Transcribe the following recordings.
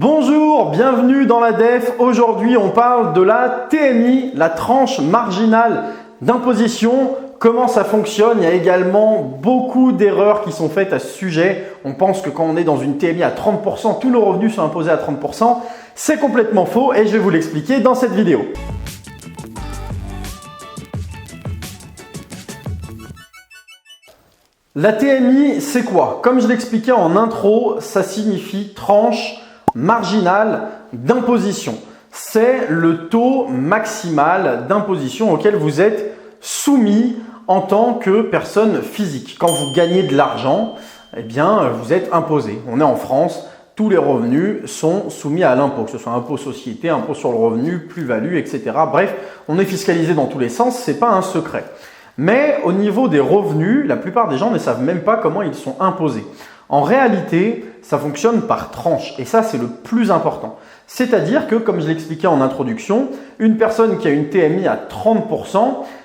Bonjour, bienvenue dans la DEF. Aujourd'hui, on parle de la TMI, la tranche marginale d'imposition. Comment ça fonctionne? Il y a également beaucoup d'erreurs qui sont faites à ce sujet. On pense que quand on est dans une TMI à 30%, tous nos revenus sont imposés à 30%. C'est complètement faux et je vais vous l'expliquer dans cette vidéo. La TMI, c'est quoi? Comme je l'expliquais en intro, ça signifie tranche marginale d'imposition. C'est le taux maximal d'imposition auquel vous êtes soumis en tant que personne physique. Quand vous gagnez de l'argent, eh bien, vous êtes imposé. On est en France, tous les revenus sont soumis à l'impôt, que ce soit impôt société, impôt sur le revenu, plus-value, etc. Bref, on est fiscalisé dans tous les sens, ce n'est pas un secret. Mais au niveau des revenus, la plupart des gens ne savent même pas comment ils sont imposés. En réalité, ça fonctionne par tranche et ça, c'est le plus important. C'est-à-dire que, comme je l'expliquais en introduction, une personne qui a une TMI à 30%,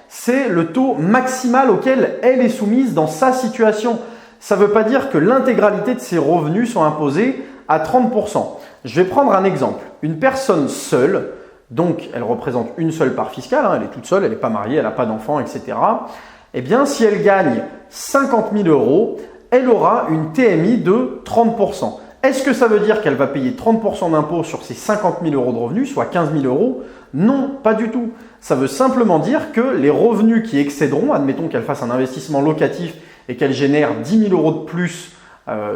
c'est le taux maximal auquel elle est soumise dans sa situation. Ça ne veut pas dire que l'intégralité de ses revenus sont imposés à 30%. Je vais prendre un exemple. Une personne seule, donc elle représente une seule part fiscale, elle est toute seule, elle n'est pas mariée, elle n'a pas d'enfant, etc. Eh bien, si elle gagne 50 000 euros, elle aura une TMI de 30%. Est-ce que ça veut dire qu'elle va payer 30% d'impôt sur ses 50 000 euros de revenus, soit 15 000 euros? Non, pas du tout. Ça veut simplement dire que les revenus qui excéderont, admettons qu'elle fasse un investissement locatif et qu'elle génère 10 000 euros de plus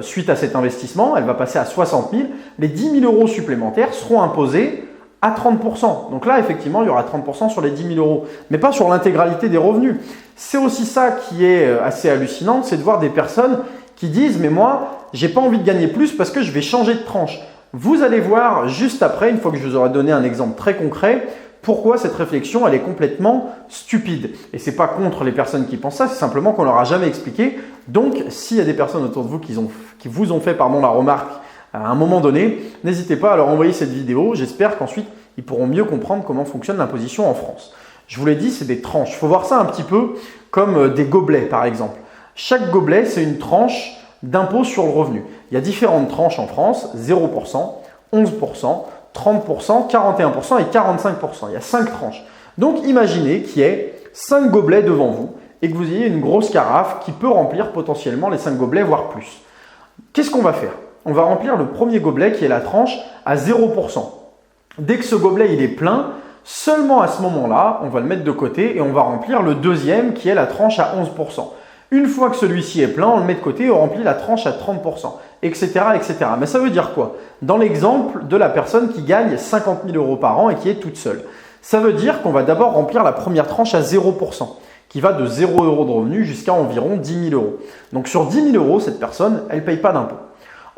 suite à cet investissement, elle va passer à 60 000. Les 10 000 euros supplémentaires seront imposés à 30%. Donc là, effectivement, il y aura 30% sur les 10 000 euros, mais pas sur l'intégralité des revenus. C'est aussi ça qui est assez hallucinant, c'est de voir des personnes qui disent « mais moi, j'ai pas envie de gagner plus parce que je vais changer de tranche ». Vous allez voir juste après, une fois que je vous aurai donné un exemple très concret, pourquoi cette réflexion elle est complètement stupide. Et ce n'est pas contre les personnes qui pensent ça, c'est simplement qu'on ne leur a jamais expliqué. Donc, s'il y a des personnes autour de vous qui vous ont fait la remarque à un moment donné, n'hésitez pas à leur envoyer cette vidéo. J'espère qu'ensuite, ils pourront mieux comprendre comment fonctionne l'imposition en France. Je vous l'ai dit, c'est des tranches. Il faut voir ça un petit peu comme des gobelets, par exemple. Chaque gobelet, c'est une tranche d'impôt sur le revenu. Il y a différentes tranches en France, 0%, 11%, 30%, 41% et 45%. Il y a 5 tranches. Donc, imaginez qu'il y ait 5 gobelets devant vous et que vous ayez une grosse carafe qui peut remplir potentiellement les 5 gobelets, voire plus. Qu'est-ce qu'on va faire? On va remplir le premier gobelet qui est la tranche à 0%. Dès que ce gobelet il est plein, seulement à ce moment-là, on va le mettre de côté et on va remplir le deuxième qui est la tranche à 11%. Une fois que celui-ci est plein, on le met de côté et on remplit la tranche à 30%, etc., etc. Mais ça veut dire quoi? Dans l'exemple de la personne qui gagne 50 000 euros par an et qui est toute seule, ça veut dire qu'on va d'abord remplir la première tranche à 0%, qui va de 0 euros de revenu jusqu'à environ 10 000 euros. Donc sur 10 000 euros, cette personne, elle ne paye pas d'impôt.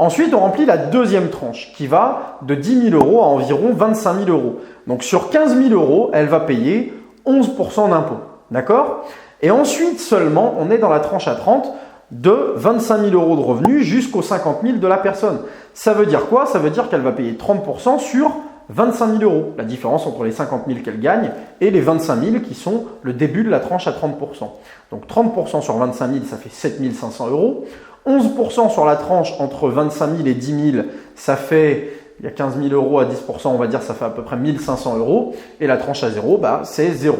Ensuite, on remplit la deuxième tranche qui va de 10 000 euros à environ 25 000 euros. Donc sur 15 000 euros, elle va payer 11% d'impôt. D'accord? Et ensuite seulement, on est dans la tranche à 30 de 25 000 euros de revenus jusqu'aux 50 000 de la personne. Ça veut dire quoi? Ça veut dire qu'elle va payer 30% sur 25 000 euros. La différence entre les 50 000 qu'elle gagne et les 25 000 qui sont le début de la tranche à 30%. Donc 30% sur 25 000, ça fait 7 500 euros. 11% sur la tranche entre 25 000 et 10 000, ça fait, il y a 15 000 euros à 10%, on va dire, ça fait à peu près 1 500 euros. Et la tranche à 0, c'est 0.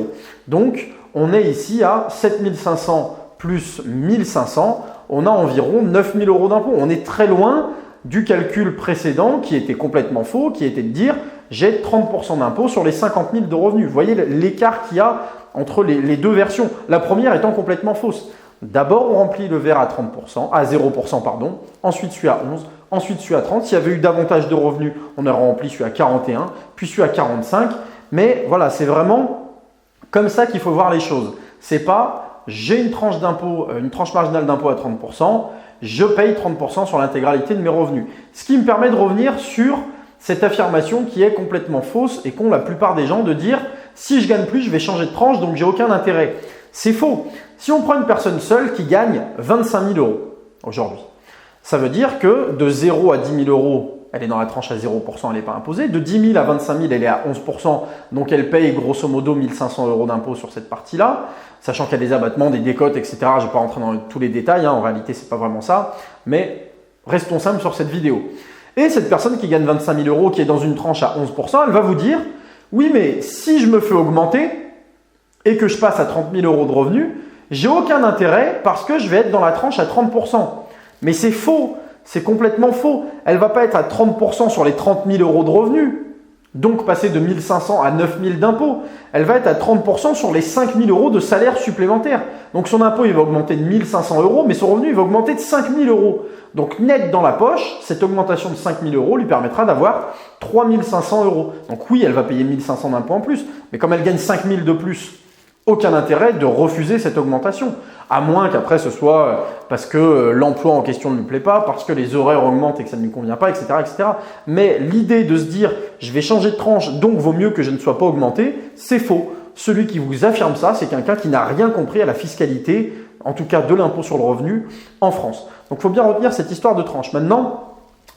Donc, on est ici à 7 500 plus 1 500, on a environ 9 000 euros d'impôt. On est très loin du calcul précédent qui était complètement faux, qui était de dire j'ai 30% d'impôt sur les 50 000 de revenus. Vous voyez l'écart qu'il y a entre les deux versions. La première étant complètement fausse. D'abord, on remplit le verre à 30%, à 0%, pardon. Ensuite, celui à 11, ensuite celui à 30. S'il y avait eu davantage de revenus, on aurait rempli celui à 41, puis celui à 45. Mais voilà, c'est vraiment comme ça qu'il faut voir les choses. C'est pas j'ai une tranche d'impôt, une tranche marginale d'impôt à 30%, je paye 30% sur l'intégralité de mes revenus. Ce qui me permet de revenir sur cette affirmation qui est complètement fausse et qu'ont la plupart des gens de dire si je gagne plus, je vais changer de tranche, donc j'ai aucun intérêt. C'est faux. Si on prend une personne seule qui gagne 25 000 euros aujourd'hui, ça veut dire que de 0 à 10 000 euros, elle est dans la tranche à 0%, elle n'est pas imposée. De 10 000 à 25 000, elle est à 11%, donc elle paye grosso modo 1 500 euros d'impôt sur cette partie-là, sachant qu'il y a des abattements, des décotes, etc. Je ne vais pas rentrer dans tous les détails, en réalité, ce n'est pas vraiment ça, mais restons simples sur cette vidéo. Et cette personne qui gagne 25 000 euros, qui est dans une tranche à 11%, elle va vous dire « Oui, mais si je me fais augmenter et que je passe à 30 000 euros de revenus, j'ai aucun intérêt parce que je vais être dans la tranche à 30%. » Mais c'est faux, c'est complètement faux. Elle ne va pas être à 30% sur les 30 000 euros de revenus, donc passer de 1 500 à 9 000 d'impôts. Elle va être à 30% sur les 5 000 euros de salaire supplémentaire. Donc son impôt, il va augmenter de 1 500 euros, mais son revenu, il va augmenter de 5 000 euros. Donc net dans la poche, cette augmentation de 5 000 euros lui permettra d'avoir 3 500 euros. Donc oui, elle va payer 1 500 d'impôts en plus, mais comme elle gagne 5 000 de plus, aucun intérêt de refuser cette augmentation. À moins qu'après ce soit parce que l'emploi en question ne lui plaît pas, parce que les horaires augmentent et que ça ne lui convient pas, etc. etc. Mais l'idée de se dire « je vais changer de tranche, donc vaut mieux que je ne sois pas augmenté », c'est faux. Celui qui vous affirme ça, c'est quelqu'un qui n'a rien compris à la fiscalité, en tout cas de l'impôt sur le revenu en France. Donc il faut bien retenir cette histoire de tranche. Maintenant,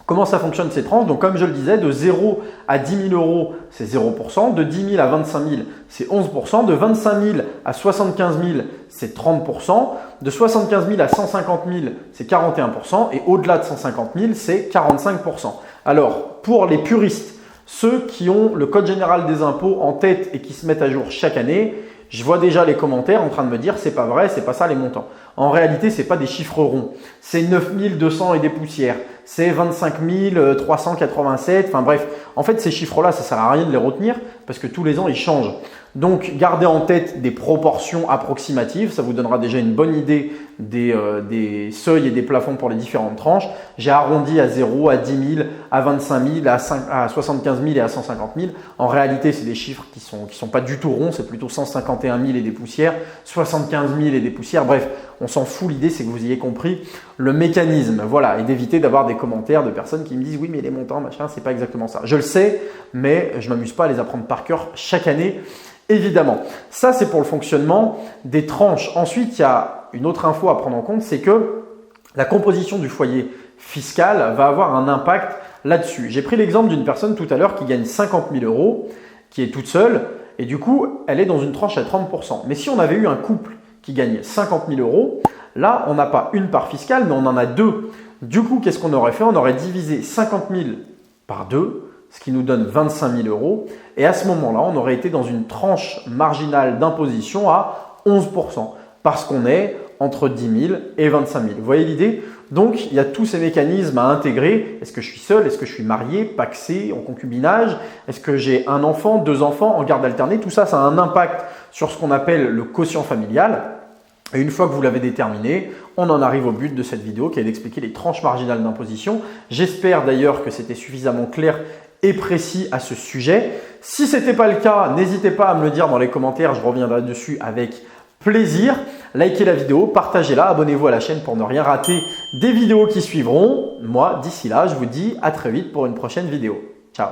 comment ça fonctionne ces tranches? Donc comme je le disais, de 0 à 10 000 euros, c'est 0%, de 10 000 à 25 000, c'est 11%, de 25 000 à 75 000, c'est 30%, de 75 000 à 150 000, c'est 41%, et au-delà de 150 000, c'est 45%. Alors, pour les puristes, ceux qui ont le Code général des impôts en tête et qui se mettent à jour chaque année, je vois déjà les commentaires en train de me dire c'est pas vrai, c'est pas ça les montants. En réalité, c'est pas des chiffres ronds. C'est 9 200 et des poussières. C'est 25 387. Enfin bref, en fait, ces chiffres-là, ça sert à rien de les retenir parce que tous les ans, ils changent. Donc, gardez en tête des proportions approximatives. Ça vous donnera déjà une bonne idée des seuils et des plafonds pour les différentes tranches. J'ai arrondi à 0, à 10 000, à 25 000, à 75 000 et à 150 000. En réalité, c'est des chiffres qui sont pas du tout ronds. C'est plutôt 151 000 et des poussières, 75 000 et des poussières. Bref, on s'en fout. L'idée, c'est que vous ayez compris le mécanisme. Voilà, et d'éviter d'avoir des commentaires de personnes qui me disent « oui, mais les montants, machin, c'est pas exactement ça ». Je le sais, mais je m'amuse pas à les apprendre par cœur chaque année. Évidemment, ça c'est pour le fonctionnement des tranches. Ensuite, il y a une autre info à prendre en compte, c'est que la composition du foyer fiscal va avoir un impact là-dessus. J'ai pris l'exemple d'une personne tout à l'heure qui gagne 50 000 euros, qui est toute seule, et du coup, elle est dans une tranche à 30%. Mais si on avait eu un couple qui gagne 50 000 euros, là, on n'a pas une part fiscale, mais on en a deux. Du coup, qu'est-ce qu'on aurait fait? On aurait divisé 50 000 par 2, ce qui nous donne 25 000 euros. Et à ce moment-là, on aurait été dans une tranche marginale d'imposition à 11%, parce qu'on est entre 10 000 et 25 000. Vous voyez l'idée? Donc, il y a tous ces mécanismes à intégrer. Est-ce que je suis seul? Est-ce que je suis marié, pacsé, en concubinage? Est-ce que j'ai un enfant, deux enfants en garde alternée? Tout ça, ça a un impact sur ce qu'on appelle le quotient familial. Et une fois que vous l'avez déterminé, on en arrive au but de cette vidéo qui est d'expliquer les tranches marginales d'imposition. J'espère d'ailleurs que c'était suffisamment clair et précis à ce sujet. Si ce n'était pas le cas, n'hésitez pas à me le dire dans les commentaires, je reviendrai dessus avec plaisir. Likez la vidéo, partagez-la, abonnez-vous à la chaîne pour ne rien rater des vidéos qui suivront. Moi, d'ici là, je vous dis à très vite pour une prochaine vidéo. Ciao!